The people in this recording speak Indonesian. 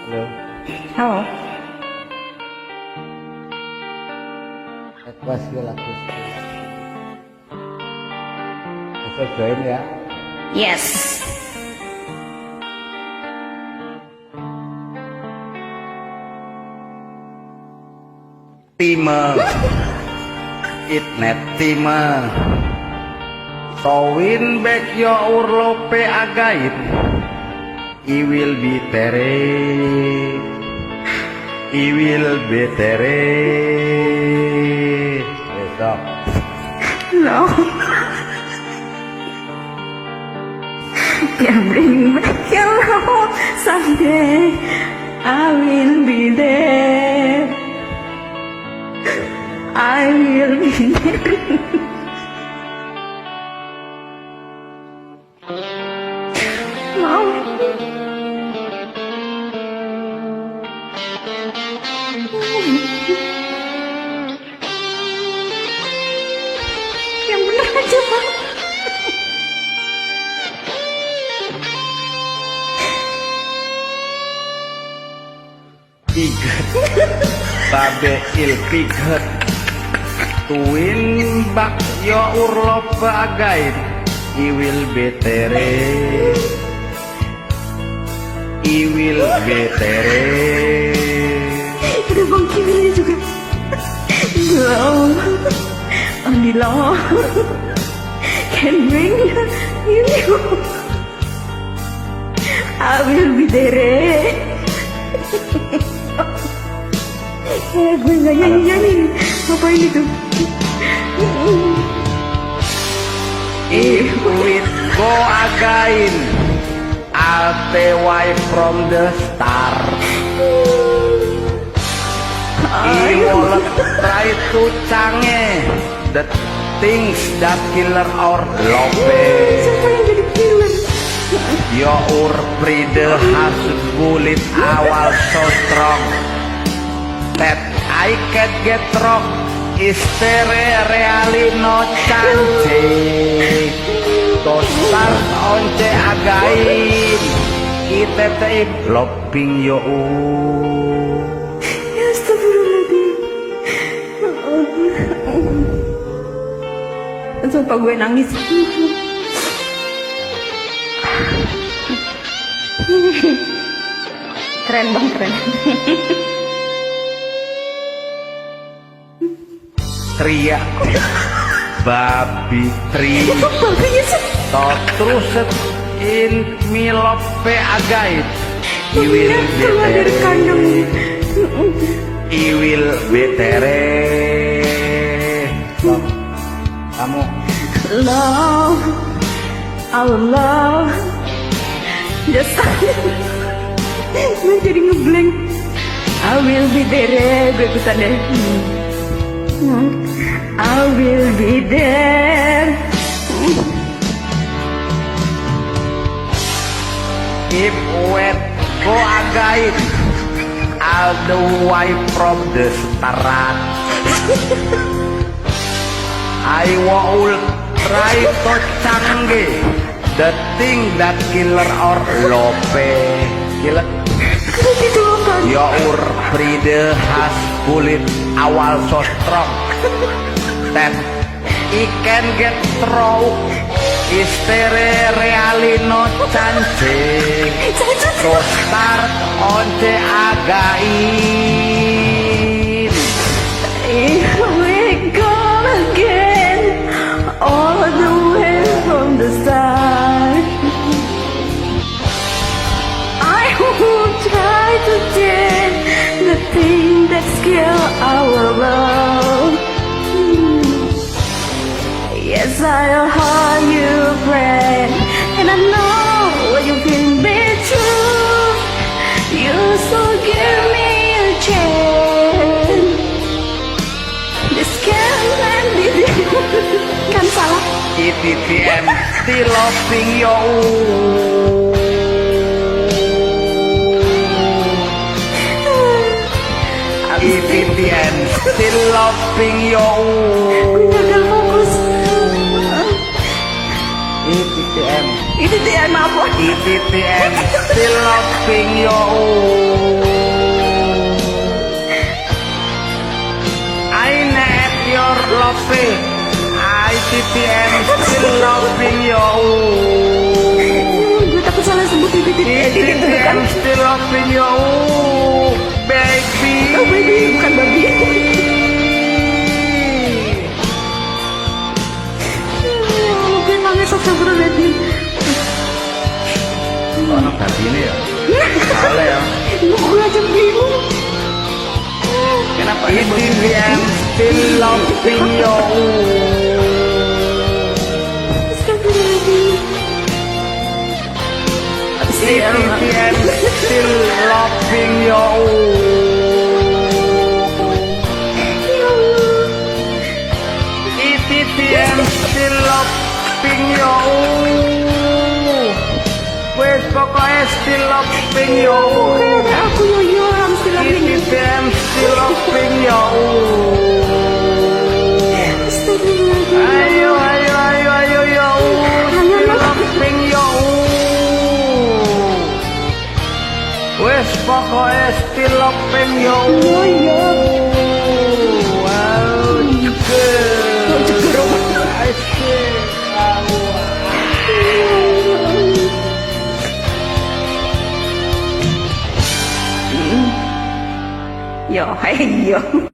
Halo. Halo. Equasi lakus. Bisa join ya. Yes. Time. Itnet time. So win back your urlope agait. I will be tere. I will be tere. Besok. No. Can't bring back your love. Someday I will be there. I will be there. Mau. Yang bener aja, Pak. Piget. Babe il piget. Tuin bak yo urlop agait. I will be tere. I will be tere. Ada Bang Kiwilnya juga. Glow. Only love can bring you. I will be there. Gue gak nyanyi-nyanyi. Ngapain itu? If we go again, I'll stay away from the start. I will try to change the things that killer or love. Siapa yang jadi killer? Your pride has bullet awal so strong that I can't get wrong. Is there really no chance to start on the again? Kita taib loping yo. Ya astagfirullahaladzim. Sumpah gue nangis. Keren bang, keren. Tria babi tri Babinya sih. terus in milope agait. I will be Keluar dari kandang. I will be tere. Kamu Love, our love. Just gue jadi ngeblank. I will be there. Gue ikutan deh. I will be there. if wet go agait, I'll the wife from the starat. I will try to change the thing that killer or lope. Killer Itu apa? your pride has bullet awal so strong that it can get through. Is there really no chance to start on the again? If we go again, all the way from the start, I will try to change the thing that kill our love. Yes, I'll hold you, friend, and I know you can be true. You so give me a chance. This can't end it. Kan salah. ITTM still loving you. ITTM still loving you. Gagal fokus. ITTM Itu dia apa? ITTM still loving you. love ITTM still loving you. Gue takut salah sebut titik itu kan. ITTM still loving you, baby. Oh baby, bukan babi. Gue nangis astagfirullahaladzim. Oh, anak tadi ini ya. Salah ya. Gue aja bingung. Kenapa ITTM still loving you? Astagfirullahaladzim. ITTM still loving you. Ya Allah. ITTM still loving you. Wes pokoknya still loving you. Kayak aku yoyo orang still loving you. ITTM still loving you. Astagfirullahaladzim. Ayo ayo ayo ayo yo. Still loving you. Wes pokoknya still loving you. Yoyo. Wow, Oh, ceger. asik. Yo, hai yo.